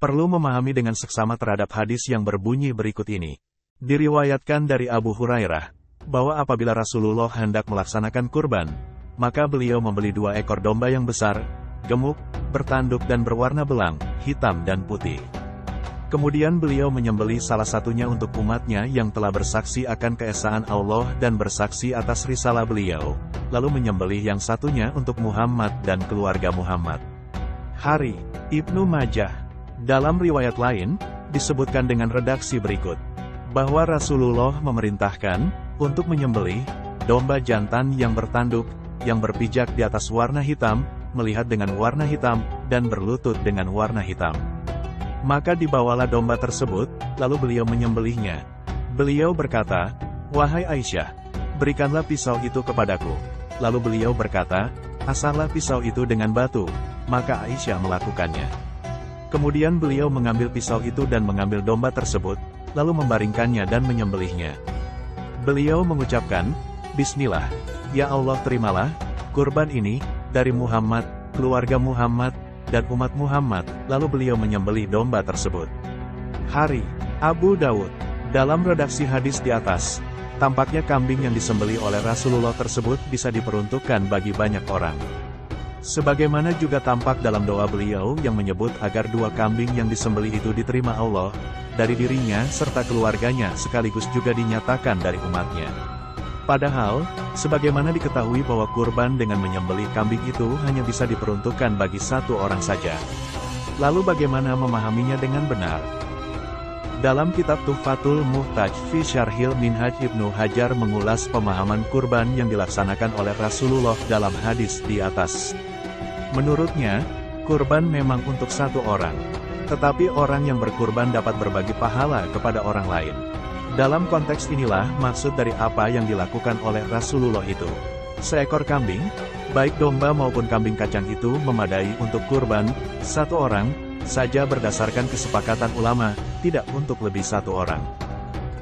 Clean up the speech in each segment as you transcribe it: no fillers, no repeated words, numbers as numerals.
Perlu memahami dengan seksama terhadap hadis yang berbunyi berikut ini. Diriwayatkan dari Abu Hurairah, bahwa apabila Rasulullah hendak melaksanakan kurban, maka beliau membeli 2 ekor domba yang besar, gemuk, bertanduk dan berwarna belang, hitam dan putih. Kemudian beliau menyembelih salah satunya untuk umatnya yang telah bersaksi akan keesaan Allah dan bersaksi atas risalah beliau, lalu menyembelih yang satunya untuk Muhammad dan keluarga Muhammad. Hari, Ibnu Majah. Dalam riwayat lain, disebutkan dengan redaksi berikut, bahwa Rasulullah memerintahkan untuk menyembelih domba jantan yang bertanduk, yang berpijak di atas warna hitam, melihat dengan warna hitam, dan berlutut dengan warna hitam. Maka dibawalah domba tersebut, lalu beliau menyembelihnya. Beliau berkata, "Wahai Aisyah, berikanlah pisau itu kepadaku." Lalu beliau berkata, "Asahlah pisau itu dengan batu." Maka Aisyah melakukannya. Kemudian beliau mengambil pisau itu dan mengambil domba tersebut, lalu membaringkannya dan menyembelihnya. Beliau mengucapkan, "Bismillah, ya Allah terimalah kurban ini, dari Muhammad, keluarga Muhammad, dan umat Muhammad." Lalu beliau menyembelih domba tersebut. Hari, Abu Dawud. Dalam redaksi hadis di atas, tampaknya kambing yang disembelih oleh Rasulullah tersebut bisa diperuntukkan bagi banyak orang. Sebagaimana juga tampak dalam doa beliau yang menyebut agar 2 kambing yang disembelih itu diterima Allah, dari dirinya serta keluarganya sekaligus juga dinyatakan dari umatnya. Padahal, sebagaimana diketahui bahwa kurban dengan menyembelih kambing itu hanya bisa diperuntukkan bagi 1 orang saja. Lalu bagaimana memahaminya dengan benar? Dalam kitab Tuhfatul Muhtaj fi Syarhil Minhaj, Ibnu Hajar mengulas pemahaman kurban yang dilaksanakan oleh Rasulullah dalam hadis di atas. Menurutnya, kurban memang untuk 1 orang. Tetapi orang yang berkurban dapat berbagi pahala kepada orang lain. Dalam konteks inilah maksud dari apa yang dilakukan oleh Rasulullah itu. Seekor kambing, baik domba maupun kambing kacang itu memadai untuk kurban 1 orang saja berdasarkan kesepakatan ulama, tidak untuk lebih 1 orang.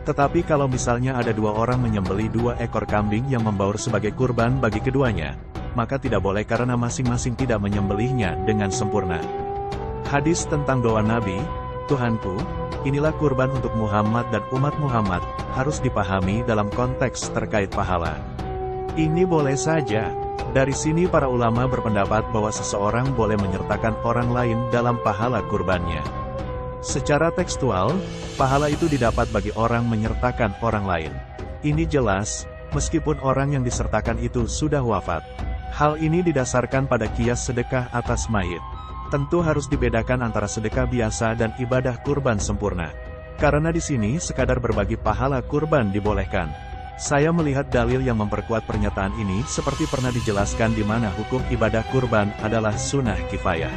Tetapi kalau misalnya ada 2 orang menyembelih 2 ekor kambing yang membaur sebagai kurban bagi keduanya, maka tidak boleh karena masing-masing tidak menyembelihnya dengan sempurna. Hadis tentang doa Nabi, "Tuhanku, inilah kurban untuk Muhammad dan umat Muhammad," harus dipahami dalam konteks terkait pahala. Ini boleh saja. Dari sini para ulama berpendapat bahwa seseorang boleh menyertakan orang lain dalam pahala kurbannya. Secara tekstual, pahala itu didapat bagi orang menyertakan orang lain. Ini jelas, meskipun orang yang disertakan itu sudah wafat. Hal ini didasarkan pada kias sedekah atas mayit. Tentu harus dibedakan antara sedekah biasa dan ibadah kurban sempurna. Karena di sini sekadar berbagi pahala kurban dibolehkan. Saya melihat dalil yang memperkuat pernyataan ini seperti pernah dijelaskan di mana hukum ibadah kurban adalah sunnah kifayah.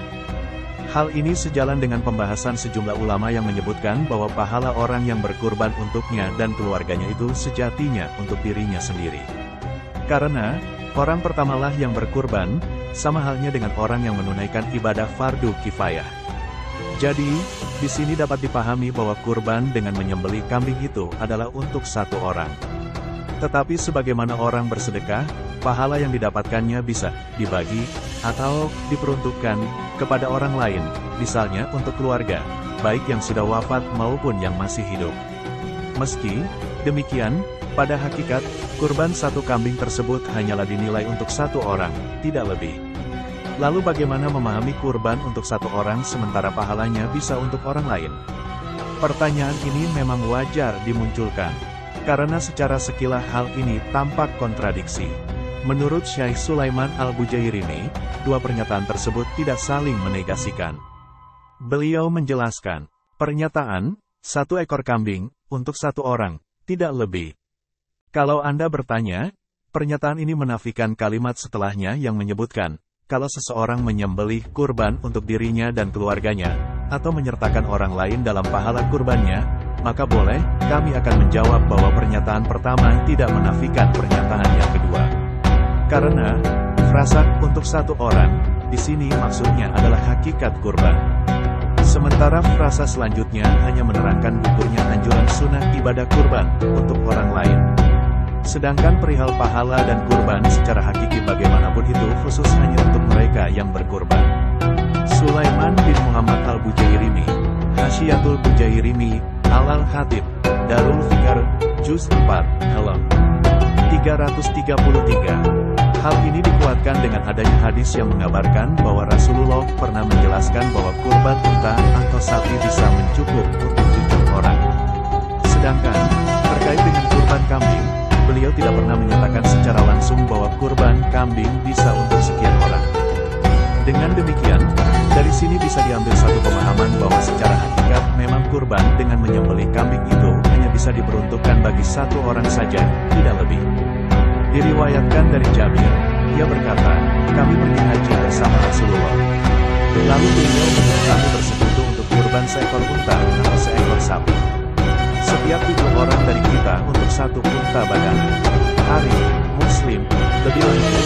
Hal ini sejalan dengan pembahasan sejumlah ulama yang menyebutkan bahwa pahala orang yang berkurban untuknya dan keluarganya itu sejatinya untuk dirinya sendiri. Karena orang pertamalah yang berkurban, sama halnya dengan orang yang menunaikan ibadah fardu kifayah. Jadi, di sini dapat dipahami bahwa kurban dengan menyembelih kambing itu adalah untuk 1 orang. Tetapi sebagaimana orang bersedekah, pahala yang didapatkannya bisa dibagi atau diperuntukkan kepada orang lain, misalnya untuk keluarga, baik yang sudah wafat maupun yang masih hidup. Meski demikian, pada hakikat, kurban 1 kambing tersebut hanyalah dinilai untuk 1 orang, tidak lebih. Lalu bagaimana memahami kurban untuk 1 orang sementara pahalanya bisa untuk orang lain? Pertanyaan ini memang wajar dimunculkan. Karena secara sekilas hal ini tampak kontradiksi. Menurut Syekh Sulaiman Al-Bujairimi, 2 pernyataan tersebut tidak saling menegasikan. Beliau menjelaskan, pernyataan, 1 ekor kambing, untuk 1 orang, tidak lebih. Kalau Anda bertanya, pernyataan ini menafikan kalimat setelahnya yang menyebutkan, kalau seseorang menyembelih kurban untuk dirinya dan keluarganya, atau menyertakan orang lain dalam pahala kurbannya, maka boleh, kami akan menjawab bahwa pernyataan pertama tidak menafikan pernyataan yang kedua. Karena, frasa untuk 1 orang, di sini maksudnya adalah hakikat kurban. Sementara frasa selanjutnya hanya menerangkan gugurnya anjuran sunnah ibadah kurban untuk orang lain. Sedangkan perihal pahala dan kurban secara hakiki bagaimanapun itu khusus hanya untuk mereka yang berkurban. Sulaiman bin Muhammad Al-Bujairimi Hasyiatul Bujairimi, Al-Khatib, Darul Fikr, Juz 4, Helm 333. Hal ini dikuatkan dengan adanya hadis yang mengabarkan bahwa Rasulullah pernah menjelaskan bahwa kurban unta atau sapi bisa mencukup untuk 7 orang. Sedangkan, terkait dengan kurban kambing, beliau tidak pernah menyatakan secara langsung bahwa kurban kambing bisa untuk sekian orang. Dengan demikian, dari sini bisa diambil satu pemahaman bahwa secara hakikat memang kurban dengan menyembelih kambing itu hanya bisa diperuntukkan bagi 1 orang saja, tidak lebih. Diriwayatkan dari Jabir, ia berkata, kami pergi haji bersama Rasulullah. Lalu beliau menyuruh kami bersekutu untuk kurban seekor unta atau seekor sapi. Setiap 7 orang dari kita untuk 1 unta badan. Hari, Muslim, lebih lanjut,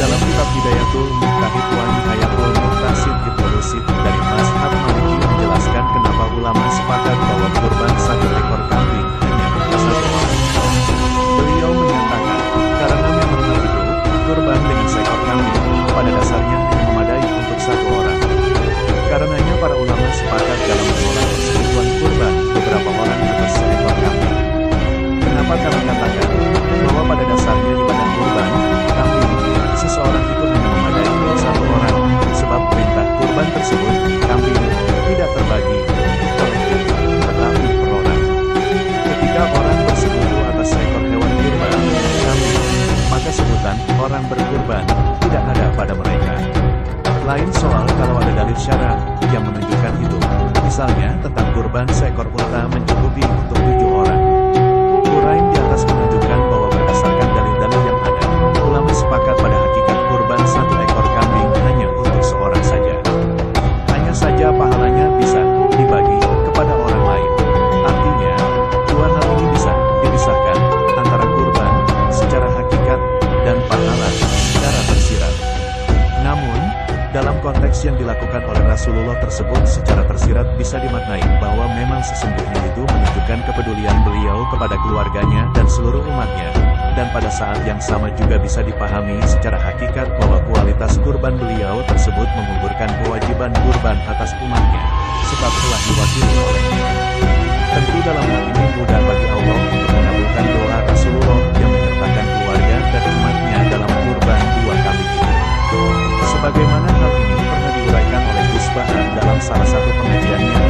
dalam kitab Hidayatul Muqtahid wa Nihayatul Muqtasid Ibnu Rusyid dari mazhab Maliki menjelaskan kenapa ulama sepakat bahwa kurban 1 ekor kambing hanya untuk 1 orang. Beliau menyatakan, karena memang hal itu, kurban dengan seekor kambing, pada dasarnya hanya memadai untuk 1 orang. Karenanya para ulama sepakat dalam menolak persekutuan kurban beberapa orang atas seekor kambing. Kenapa kami katakan bahwa pada dasarnya ibadah kurban kambing, seseorang itu hanya memadai untuk 1 orang, sebab perintah kurban tersebut, kambing, tidak terbagi kolektif, tetapi per orang. Ketika orang bersekutu atas seekor hewan kurban, kambing, maka sebutan orang berkurban tidak ada pada mereka. Lain soal kalau ada dalil syara yang menunjukkan itu, misalnya tentang kurban seekor unta mencukupi untuk 7 orang. Urain di atas menunjukkan bahwa berdasarkan dalil-dalil yang ada, ulama sepakat pada hakikat kurban 1 ekor kambing hanya untuk seorang saja. Hanya saja pahalanya bisa dibagi kepada orang lain. Artinya, 2 hal ini bisa dipisahkan antara kurban secara hakikat dan pahala secara tersirat. Namun, dalam konteks yang dilakukan oleh Rasulullah tersebut secara tersirat bisa dimaknai bahwa memang sesungguhnya itu menunjukkan kepedulian beliau kepada keluarganya dan seluruh umatnya, dan pada saat yang sama juga bisa dipahami secara hakikat bahwa kualitas kurban beliau tersebut menggugurkan kewajiban kurban atas umatnya, sebab telah diwakili olehnya. Tentu dalam hal ini mudah bagi Allah untuk mengabulkan doa Rasulullah yang menyertakan keluarga dan umatnya dalam kurban 2 kambing itu. Sebagaimana hal ini pernah diuraikan oleh Gus Bahan dalam salah satu pengajiannya